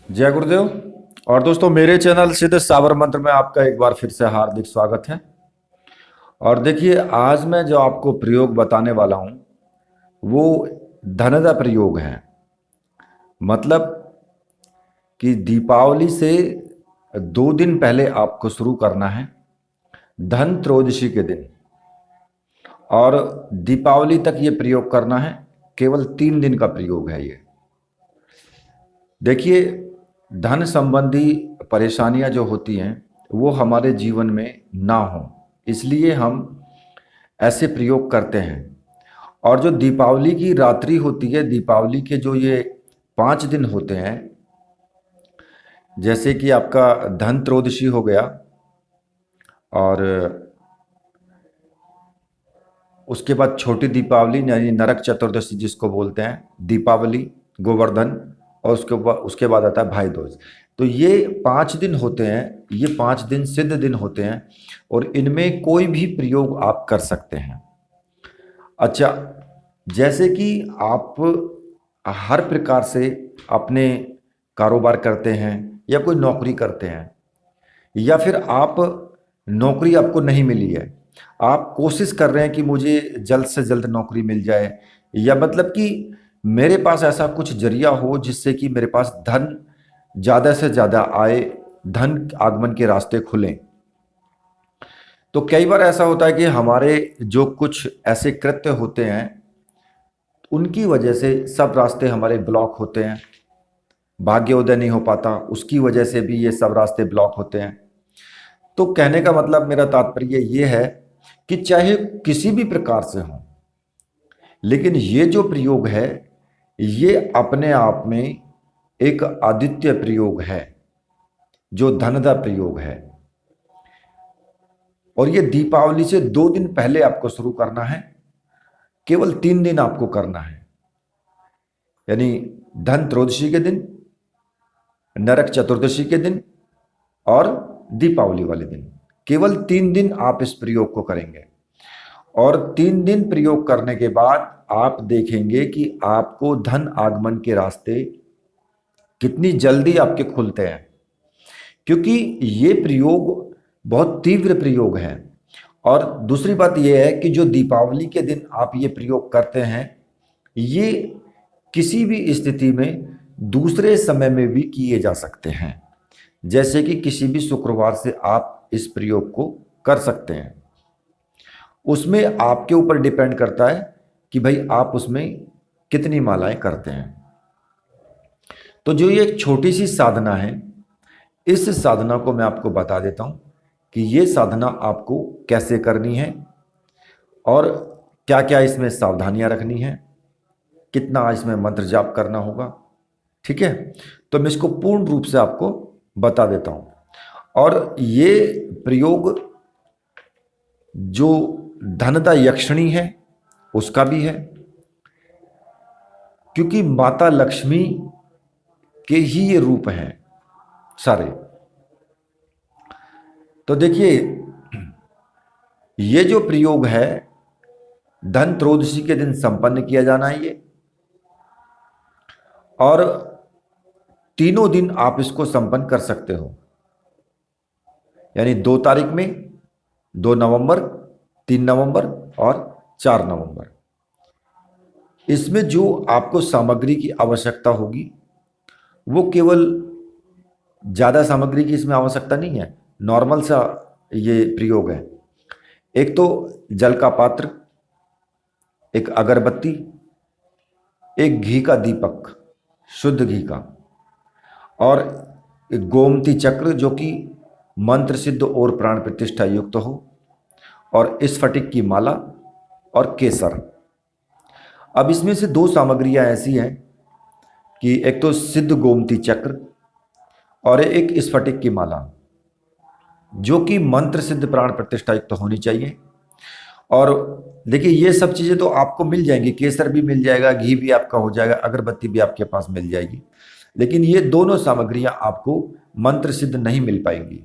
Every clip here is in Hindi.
जय गुरुदेव। और दोस्तों, मेरे चैनल सिद्ध साबर मंत्र में आपका एक बार फिर से हार्दिक स्वागत है। और देखिए, आज मैं जो आपको प्रयोग बताने वाला हूं वो धनदा प्रयोग है। मतलब कि दीपावली से 2 दिन पहले आपको शुरू करना है, धन त्रयोदशी के दिन, और दीपावली तक ये प्रयोग करना है। केवल 3 दिन का प्रयोग है ये। देखिए, धन संबंधी परेशानियां जो होती हैं वो हमारे जीवन में ना हो, इसलिए हम ऐसे प्रयोग करते हैं। और जो दीपावली की रात्रि होती है, दीपावली के जो ये 5 दिन होते हैं, जैसे कि आपका धन त्रयोदशी हो गया, और उसके बाद छोटी दीपावली यानी नरक चतुर्दशी जिसको बोलते हैं, दीपावली, गोवर्धन, और उसके बाद आता है भाई दूज। तो ये 5 दिन होते हैं, ये 5 दिन सिद्ध दिन होते हैं, और इनमें कोई भी प्रयोग आप कर सकते हैं। अच्छा, जैसे कि आप हर प्रकार से अपने कारोबार करते हैं या कोई नौकरी करते हैं, या फिर आप नौकरी आपको नहीं मिली है, आप कोशिश कर रहे हैं कि मुझे जल्द से जल्द नौकरी मिल जाए, या मतलब कि मेरे पास ऐसा कुछ जरिया हो जिससे कि मेरे पास धन ज़्यादा से ज़्यादा आए, धन आगमन के रास्ते खुलें। तो कई बार ऐसा होता है कि हमारे जो कुछ ऐसे कृत्य होते हैं उनकी वजह से सब रास्ते हमारे ब्लॉक होते हैं, भाग्योदय नहीं हो पाता, उसकी वजह से भी ये सब रास्ते ब्लॉक होते हैं। तो कहने का मतलब, मेरा तात्पर्य ये है कि चाहे किसी भी प्रकार से हो, लेकिन ये जो प्रयोग है ये अपने आप में एक अद्वितीय प्रयोग है, जो धनदा प्रयोग है। और ये दीपावली से 2 दिन पहले आपको शुरू करना है। केवल 3 दिन आपको करना है, यानी धन त्रयोदशी के दिन, नरक चतुर्दशी के दिन, और दीपावली वाले दिन। केवल 3 दिन आप इस प्रयोग को करेंगे, और 3 दिन प्रयोग करने के बाद आप देखेंगे कि आपको धन आगमन के रास्ते कितनी जल्दी आपके खुलते हैं। क्योंकि ये प्रयोग बहुत तीव्र प्रयोग है। और दूसरी बात यह है कि जो दीपावली के दिन आप ये प्रयोग करते हैं, ये किसी भी स्थिति में दूसरे समय में भी किए जा सकते हैं। जैसे कि किसी भी शुक्रवार से आप इस प्रयोग को कर सकते हैं। उसमें आपके ऊपर डिपेंड करता है कि भाई आप उसमें कितनी मालाएं करते हैं। तो जो ये एक छोटी सी साधना है, इस साधना को मैं आपको बता देता हूं कि ये साधना आपको कैसे करनी है, और क्या क्या इसमें सावधानियां रखनी है, कितना इसमें मंत्र जाप करना होगा। ठीक है, तो मैं इसको पूर्ण रूप से आपको बता देता हूं। और ये प्रयोग जो धनदा यक्षिणी है उसका भी है, क्योंकि माता लक्ष्मी के ही ये रूप हैं सारे। तो देखिए, ये जो प्रयोग है धन त्रयोदशी के दिन संपन्न किया जाना है ये, और तीनों दिन आप इसको संपन्न कर सकते हो, यानी 2 तारीख में, 2 नवंबर, 3 नवंबर और 4 नवंबर। इसमें जो आपको सामग्री की आवश्यकता होगी वो केवल, ज़्यादा सामग्री की इसमें आवश्यकता नहीं है, नॉर्मल सा ये प्रयोग है। एक तो जल का पात्र, एक अगरबत्ती, एक घी का दीपक, शुद्ध घी का, और एक गोमती चक्र जो कि मंत्र सिद्ध और प्राण प्रतिष्ठा युक्त हो, और स्फटिक की माला, और केसर। अब इसमें से 2 सामग्रियां ऐसी हैं कि एक तो सिद्ध गोमती चक्र और एक स्फटिक की माला, जो कि मंत्र सिद्ध प्राण प्रतिष्ठा युक्त होनी चाहिए। और देखिए, ये सब चीज़ें तो आपको मिल जाएंगी, केसर भी मिल जाएगा, घी भी आपका हो जाएगा, अगरबत्ती भी आपके पास मिल जाएगी, लेकिन ये दोनों सामग्रियां आपको मंत्र सिद्ध नहीं मिल पाएंगी।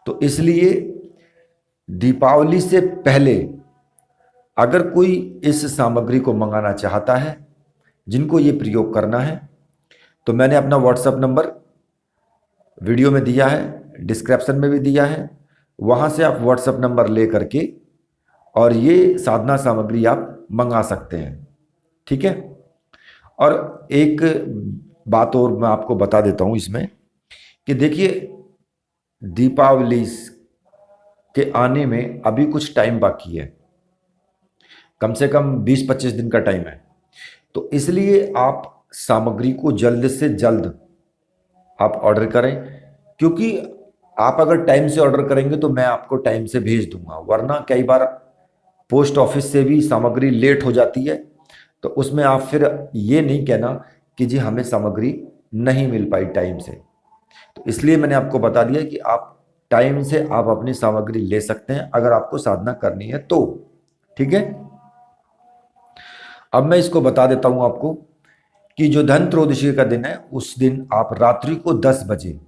तो इसलिए दीपावली से पहले अगर कोई इस सामग्री को मंगाना चाहता है, जिनको ये प्रयोग करना है, तो मैंने अपना व्हाट्सएप नंबर वीडियो में दिया है, डिस्क्रिप्शन में भी दिया है, वहाँ से आप व्हाट्सएप नंबर ले करके और ये साधना सामग्री आप मंगा सकते हैं। ठीक है। और एक बात और मैं आपको बता देता हूँ इसमें कि देखिए, दीपावली के आने में अभी कुछ टाइम बाकी है, कम से कम 20-25 दिन का टाइम है। तो इसलिए आप सामग्री को जल्द से जल्द आप ऑर्डर करें, क्योंकि आप अगर टाइम से ऑर्डर करेंगे तो मैं आपको टाइम से भेज दूंगा, वरना कई बार पोस्ट ऑफिस से भी सामग्री लेट हो जाती है, तो उसमें आप फिर ये नहीं कहना कि जी हमें सामग्री नहीं मिल पाई टाइम से। तो इसलिए मैंने आपको बता दिया कि आप टाइम से आप अपनी सामग्री ले सकते हैं अगर आपको साधना करनी है तो। ठीक है। अब मैं इसको बता देता हूं आपको कि जो धन त्रयोदशी का दिन है, उस दिन आप रात्रि को 10 बजे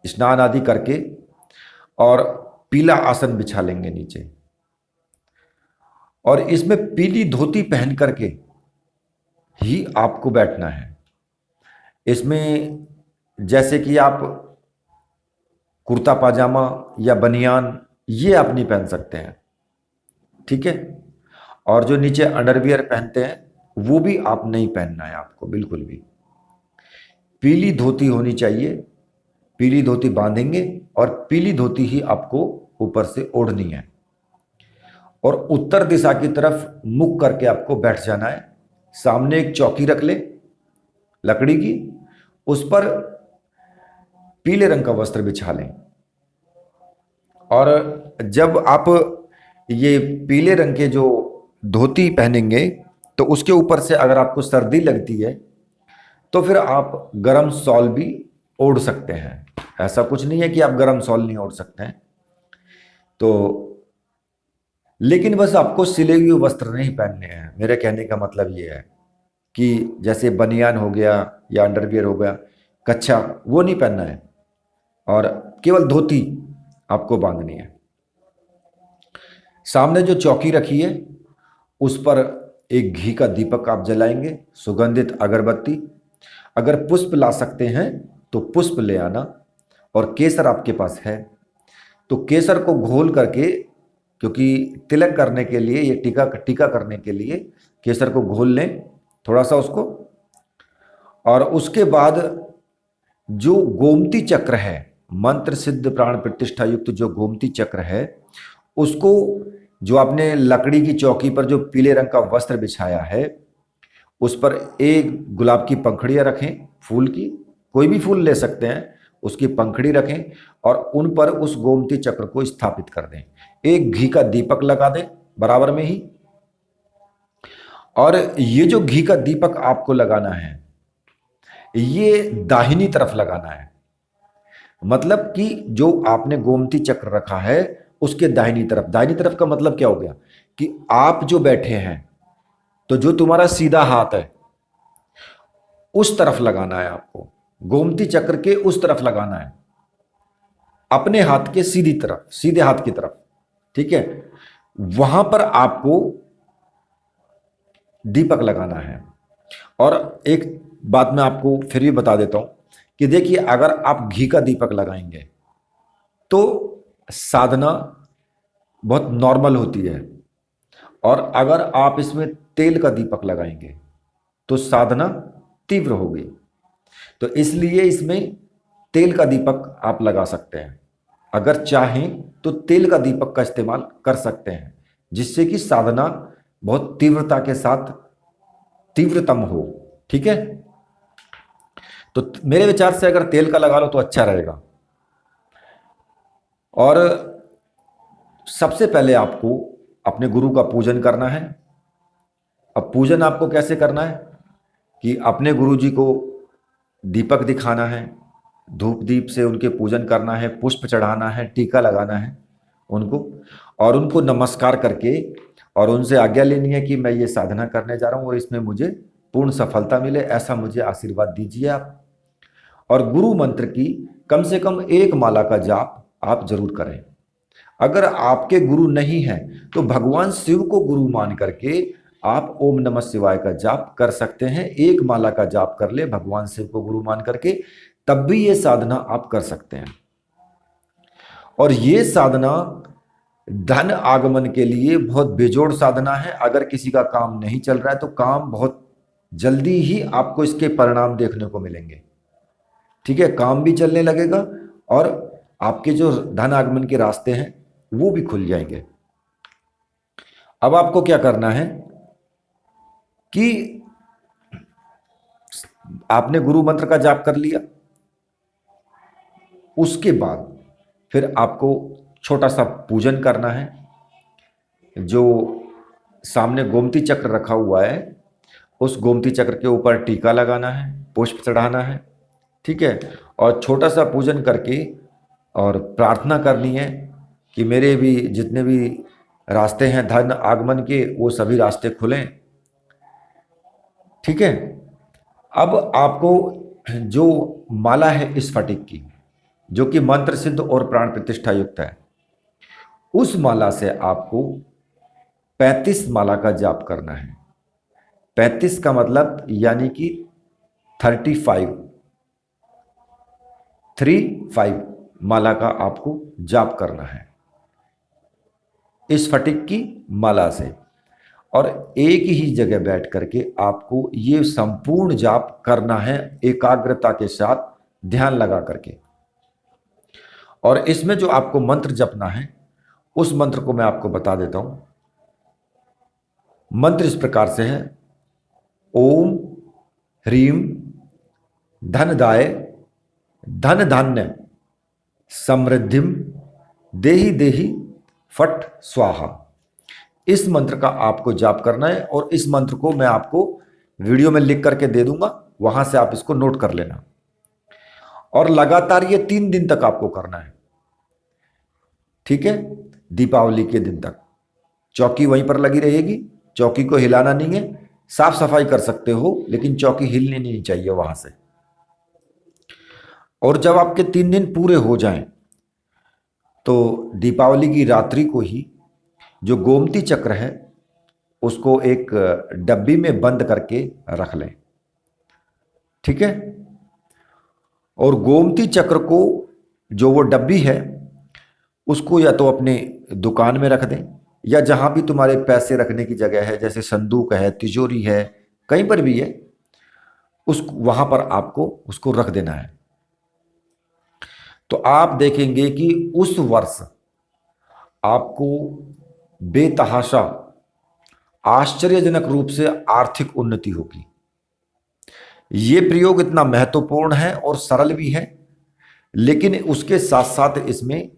स्नान आदि करके और पीला आसन बिछा लेंगे नीचे, और इसमें पीली धोती पहन करके ही आपको बैठना है। इसमें जैसे कि आप कुर्ता पाजामा या बनियान ये आप नहीं पहन सकते हैं। ठीक है। और जो नीचे अंडरवियर पहनते हैं वो भी आप नहीं पहनना है आपको, बिल्कुल भी। पीली धोती होनी चाहिए, पीली धोती बांधेंगे और पीली धोती ही आपको ऊपर से ओढ़नी है, और उत्तर दिशा की तरफ मुख करके आपको बैठ जाना है। सामने एक चौकी रख ले लकड़ी की, उस पर पीले रंग का वस्त्र बिछा लें, और जब आप ये पीले रंग के जो धोती पहनेंगे तो उसके ऊपर से अगर आपको सर्दी लगती है तो फिर आप गरम शॉल भी ओढ़ सकते हैं। ऐसा कुछ नहीं है कि आप गरम शॉल नहीं ओढ़ सकते हैं। तो लेकिन बस आपको सिले हुए वस्त्र नहीं पहनने हैं। मेरे कहने का मतलब ये है कि जैसे बनियान हो गया या अंडरवियर हो गया, कच्छा, वो नहीं पहनना है, और केवल धोती आपको बांधनी है। सामने जो चौकी रखी है उस पर एक घी का दीपक आप जलाएंगे, सुगंधित अगरबत्ती, अगर पुष्प ला सकते हैं तो पुष्प ले आना, और केसर आपके पास है तो केसर को घोल करके, क्योंकि तिलक करने के लिए, ये टीका करने के लिए केसर को घोल लें थोड़ा सा उसको। और उसके बाद जो गोमती चक्र है, मंत्र सिद्ध प्राण प्रतिष्ठा युक्त जो गोमती चक्र है, उसको जो आपने लकड़ी की चौकी पर जो पीले रंग का वस्त्र बिछाया है उस पर एक गुलाब की पंखड़ियाँ रखें, फूल की, कोई भी फूल ले सकते हैं, उसकी पंखड़ी रखें और उन पर उस गोमती चक्र को स्थापित कर दें। एक घी का दीपक लगा दें बराबर में ही, और ये जो घी का दीपक आपको लगाना है ये दाहिनी तरफ लगाना है। मतलब कि जो आपने गोमती चक्र रखा है उसके दाहिनी तरफ। दाहिनी तरफ का मतलब क्या हो गया कि आप जो बैठे हैं तो जो तुम्हारा सीधा हाथ है उस तरफ लगाना है आपको, गोमती चक्र के उस तरफ लगाना है, अपने हाथ के सीधी तरफ, सीधे हाथ की तरफ। ठीक है। वहां पर आपको दीपक लगाना है। और एक बात मैं आपको फिर भी बता देता हूं कि देखिए, अगर आप घी का दीपक लगाएंगे तो साधना बहुत नॉर्मल होती है, और अगर आप इसमें तेल का दीपक लगाएंगे तो साधना तीव्र होगी। तो इसलिए इसमें तेल का दीपक आप लगा सकते हैं। अगर चाहें तो तेल का दीपक का इस्तेमाल कर सकते हैं, जिससे कि साधना बहुत तीव्रता के साथ तीव्रतम हो। ठीक है। तो मेरे विचार से अगर तेल का लगा लो तो अच्छा रहेगा। और सबसे पहले आपको अपने गुरु का पूजन करना है। अब पूजन आपको कैसे करना है कि अपने गुरु जी को दीपक दिखाना है, धूप दीप से उनके पूजन करना है, पुष्प चढ़ाना है, टीका लगाना है उनको, और उनको नमस्कार करके और उनसे आज्ञा लेनी है कि मैं ये साधना करने जा रहा हूँ और इसमें मुझे पूर्ण सफलता मिले, ऐसा मुझे आशीर्वाद दीजिए आप। और गुरु मंत्र की कम से कम एक माला का जाप आप जरूर करें। अगर आपके गुरु नहीं हैं तो भगवान शिव को गुरु मान करके आप ओम नमः शिवाय का जाप कर सकते हैं। एक माला का जाप कर ले भगवान शिव को गुरु मान करके, तब भी ये साधना आप कर सकते हैं। और ये साधना धन आगमन के लिए बहुत बेजोड़ साधना है। अगर किसी का काम नहीं चल रहा है तो काम बहुत जल्दी ही आपको इसके परिणाम देखने को मिलेंगे। ठीक है, काम भी चलने लगेगा और आपके जो धन आगमन के रास्ते हैं वो भी खुल जाएंगे। अब आपको क्या करना है कि आपने गुरु मंत्र का जाप कर लिया, उसके बाद फिर आपको छोटा सा पूजन करना है। जो सामने गोमती चक्र रखा हुआ है उस गोमती चक्र के ऊपर टीका लगाना है, पुष्प चढ़ाना है। ठीक है, और छोटा सा पूजन करके और प्रार्थना करनी है कि मेरे भी जितने भी रास्ते हैं धन आगमन के वो सभी रास्ते खुलें। ठीक है, अब आपको जो माला है इस फटिक की, जो कि मंत्र सिद्ध और प्राण प्रतिष्ठा युक्त है, उस माला से आपको 35 माला का जाप करना है। 35 का मतलब यानी कि 35 माला का आपको जाप करना है इस फटिक की माला से। और एक ही जगह बैठ करके आपको ये संपूर्ण जाप करना है एकाग्रता के साथ, ध्यान लगा करके। और इसमें जो आपको मंत्र जपना है उस मंत्र को मैं आपको बता देता हूं। मंत्र इस प्रकार से है, ओम ह्रीम धनदाय धन धान्य समृद्धिम देहि देहि फट स्वाहा। इस मंत्र का आपको जाप करना है और इस मंत्र को मैं आपको वीडियो में लिख करके दे दूंगा, वहां से आप इसको नोट कर लेना। और लगातार ये 3 दिन तक आपको करना है। ठीक है, दीपावली के दिन तक चौकी वहीं पर लगी रहेगी, चौकी को हिलाना नहीं है। साफ सफाई कर सकते हो लेकिन चौकी हिलनी नहीं चाहिए वहां से। और जब आपके 3 दिन पूरे हो जाएं तो दीपावली की रात्रि को ही जो गोमती चक्र है उसको एक डब्बी में बंद करके रख लें। ठीक है, और गोमती चक्र को जो वो डब्बी है उसको या तो अपने दुकान में रख दें या जहां भी तुम्हारे पैसे रखने की जगह है, जैसे संदूक है, तिजोरी है, कहीं पर भी है, उस वहां पर आपको उसको रख देना है। तो आप देखेंगे कि उस वर्ष आपको बेतहाशा आश्चर्यजनक रूप से आर्थिक उन्नति होगी। ये प्रयोग इतना महत्वपूर्ण है और सरल भी है, लेकिन उसके साथ साथ इसमें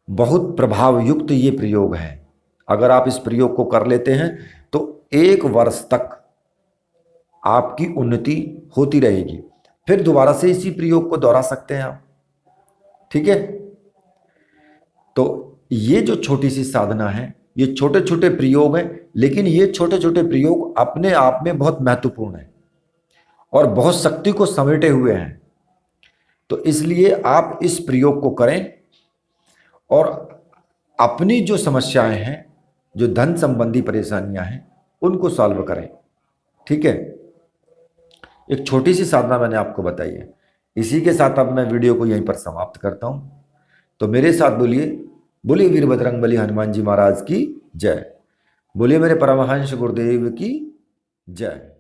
बहुत प्रभाव युक्त ये प्रयोग है। अगर आप इस प्रयोग को कर लेते हैं तो 1 वर्ष तक आपकी उन्नति होती रहेगी। फिर दोबारा से इसी प्रयोग को दोहरा सकते हैं आप। ठीक है, तो ये जो छोटी सी साधना है, ये छोटे छोटे प्रयोग हैं, लेकिन ये छोटे छोटे प्रयोग अपने आप में बहुत महत्वपूर्ण हैं और बहुत शक्ति को समेटे हुए हैं। तो इसलिए आप इस प्रयोग को करें और अपनी जो समस्याएं हैं, जो धन संबंधी परेशानियां हैं, उनको सॉल्व करें। ठीक है, एक छोटी सी साधना मैंने आपको बताई है। इसी के साथ अब मैं वीडियो को यहीं पर समाप्त करता हूं। तो मेरे साथ बोलिए, बोलिए वीर बजरंगबली हनुमान जी महाराज की जय। बोलिए मेरे परमहंस गुरुदेव की जय।